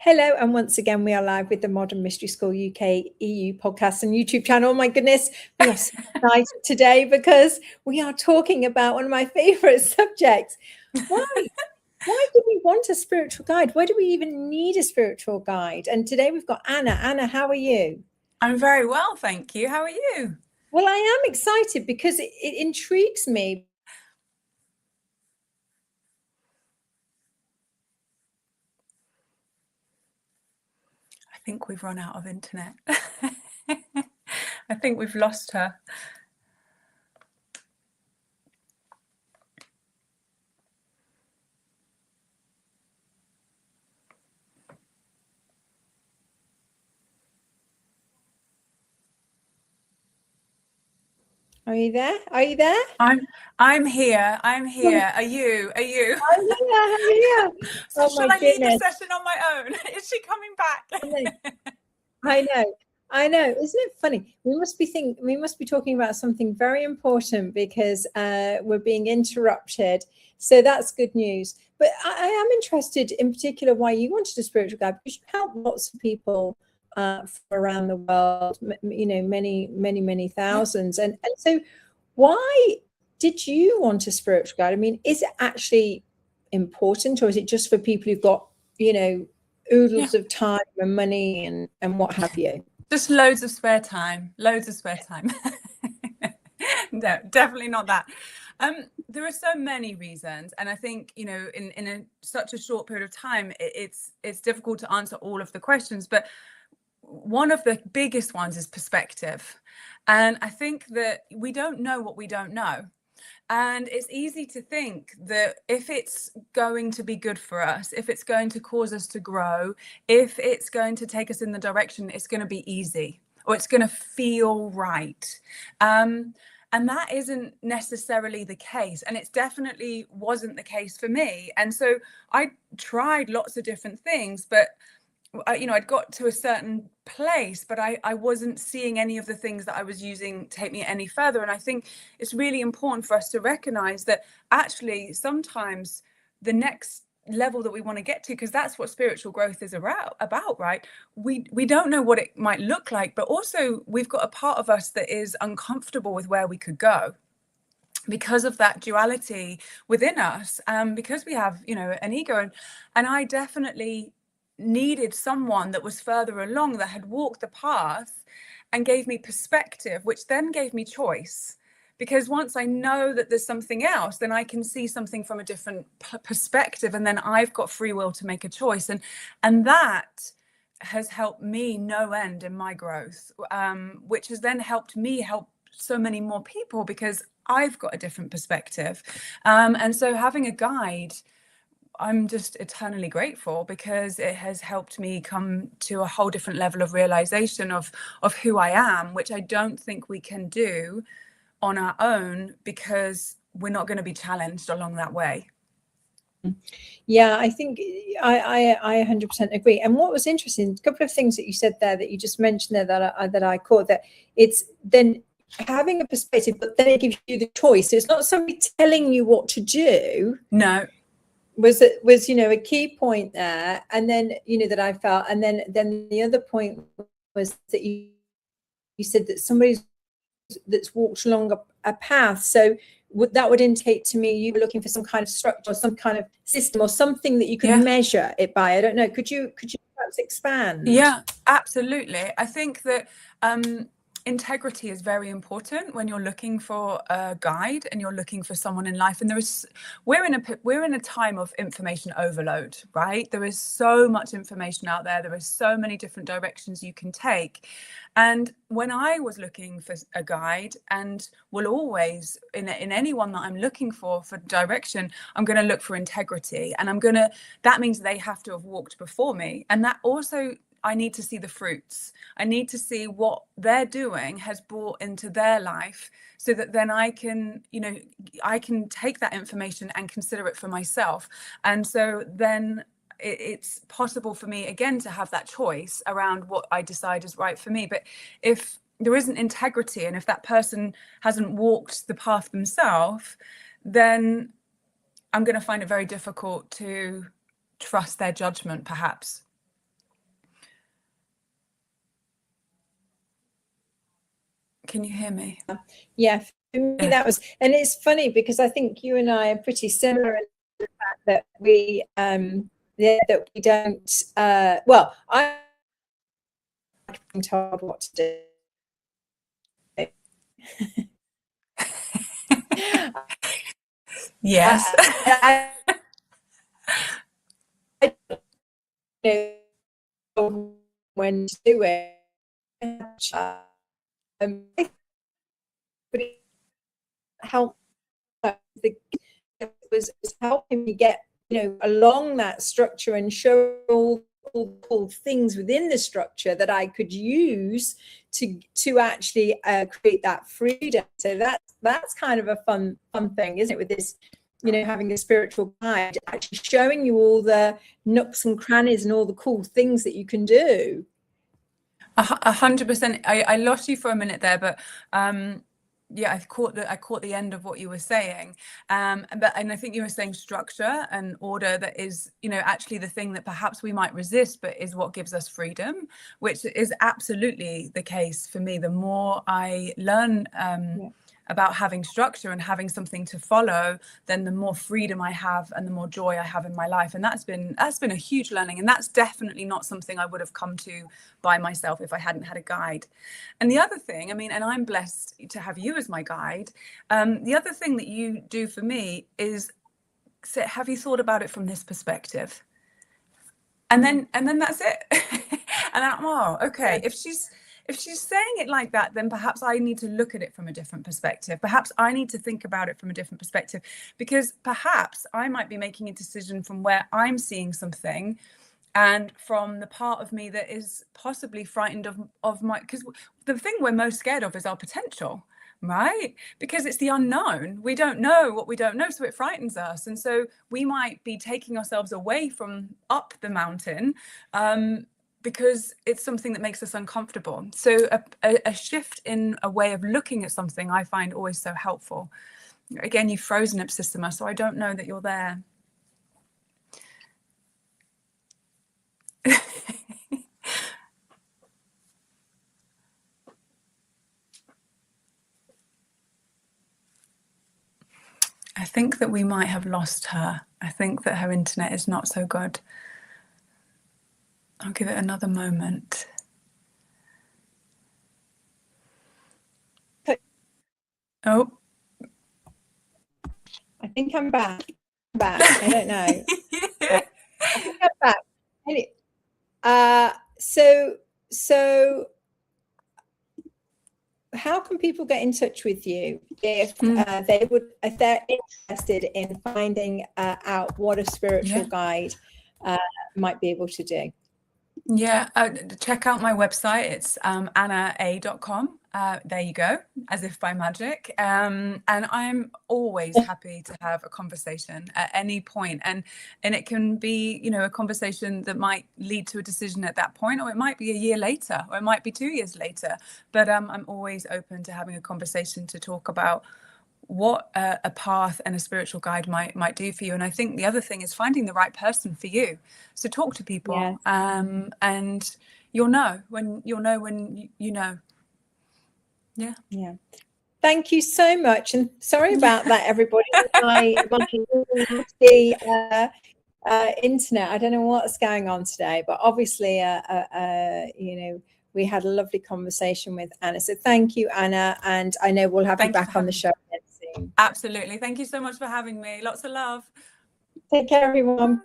Hello, and once again, we are live with the Modern Mystery School UK EU podcast and YouTube channel. Oh my goodness, we are so excited today because we are talking about one of my favorite subjects. Why do we want a spiritual guide? Why do we even need a spiritual guide? And today we've got Anna. Anna, how are you? I'm very well, thank you. How are you? Well, I am excited because it intrigues me. I think we've run out of internet. I think we've lost her. Are you there? Are you there? I'm here. I'm here. Are you? I'm here. I'm here. So shall I lead the session on my own? Is she coming back? I know. Isn't it funny? We must be talking about something very important because we're being interrupted. So that's good news. But I am interested in particular why you wanted a spiritual guide, because you help lots of people from around the world, many thousands. And so why did you want a spiritual guide? I mean, is it actually important, or is it just for people who've got, oodles of time and money and what have you? Just loads of spare time. No, definitely not that. There are so many reasons, and I think in such a short period of time, it's difficult to answer all of the questions. But one of the biggest ones is perspective, and I think that we don't know what we don't know. And it's easy to think that if it's going to be good for us, if it's going to cause us to grow, if it's going to take us in the direction, it's going to be easy or it's going to feel right. And that isn't necessarily the case. And it definitely wasn't the case for me. And so I tried lots of different things, but I'd got to a certain place, but I wasn't seeing any of the things that I was using take me any further. And I think it's really important for us to recognize that actually sometimes the next level that we want to get to, because that's what spiritual growth is about, right? We don't know what it might look like, but also we've got a part of us that is uncomfortable with where we could go because of that duality within us, because we have an ego, and I definitely needed someone that was further along, that had walked the path and gave me perspective, which then gave me choice. Because once I know that there's something else, then I can see something from a different perspective, and then I've got free will to make a choice, and that has helped me no end in my growth, which has then helped me help so many more people because I've got a different perspective. And so having a guide, I'm just eternally grateful, because it has helped me come to a whole different level of realization of who I am, which I don't think we can do on our own, because we're not going to be challenged along that way. Yeah, I think I 100% agree. And what was interesting, a couple of things that you said there, that you just mentioned there, that I caught, that it's then having a perspective, but then it gives you the choice. So it's not somebody telling you what to do. No. Was a key point there, and then that I felt, and then the other point was that you said that somebody that's walked along a path, so that would indicate to me you were looking for some kind of structure or some kind of system or something that you could measure it by. I don't know, could you perhaps expand? Yeah, absolutely. I think that integrity is very important when you're looking for a guide and you're looking for someone in life. And we're in a time of information overload, right? There is so much information out there. There are so many different directions you can take. And when I was looking for a guide, and will always in anyone that I'm looking for direction, I'm going to look for integrity, and that means they have to have walked before me. And that also, I need to see the fruits. I need to see what they're doing has brought into their life, so that then I can take that information and consider it for myself. And so then it's possible for me again to have that choice around what I decide is right for me. But if there isn't integrity, and if that person hasn't walked the path themselves, then I'm going to find it very difficult to trust their judgment, perhaps. Can you hear me? Yeah, for me that was, and it's funny because I think you and I are pretty similar in the fact that we that we don't well, I'm told what to do. Yes. I don't know when to do it. But it helped. It was helping me get, you know, along that structure and show all cool things within the structure that I could use to actually create that freedom. So that's kind of a fun thing, isn't it? With this, you know, having a spiritual guide, actually showing you all the nooks and crannies and all the cool things that you can do. 100%. I lost you for a minute there, but yeah, I caught the end of what you were saying. And I think you were saying structure and order, that is, you know, actually the thing that perhaps we might resist, but is what gives us freedom, which is absolutely the case for me. The more I learn about having structure and having something to follow, then the more freedom I have and the more joy I have in my life. And that's been a huge learning. And that's definitely not something I would have come to by myself if I hadn't had a guide. And the other thing, I mean, and I'm blessed to have you as my guide. The other thing that you do for me is say, have you thought about it from this perspective? And then that's it. And I'm, oh, okay. If she's saying it like that, then perhaps I need to look at it from a different perspective. Perhaps I need to think about it from a different perspective, because perhaps I might be making a decision from where I'm seeing something and from the part of me that is possibly frightened of my, because the thing we're most scared of is our potential, right? Because it's the unknown. We don't know what we don't know, so it frightens us. And so we might be taking ourselves away from up the mountain, because it's something that makes us uncomfortable. So a shift in a way of looking at something I find always so helpful. Again, you've frozen, Ipsissima, so I don't know that you're there. I think that we might have lost her. I think that her internet is not so good. I'll give it another moment. Oh. I think I'm back. I don't know. I think I'm back. Anyway, so how can people get in touch with you if if they're interested in finding out what a spiritual guide might be able to do? Yeah, check out my website. It's annaa.com. There you go, as if by magic. And I'm always happy to have a conversation at any point. And it can be, you know, a conversation that might lead to a decision at that point, or it might be a year later, or it might be 2 years later. But I'm always open to having a conversation to talk about what a path and a spiritual guide might do for you. And I think the other thing is finding the right person for you. So talk to people, and you'll know when you know. Yeah. Thank you so much, and sorry about that, everybody. my internet, I don't know what's going on today, but obviously you know, we had a lovely conversation with Anna, so thank you, Anna, and I know we'll have you back on the show again soon. Absolutely. Thank you so much for having me. Lots of love. Take care, everyone.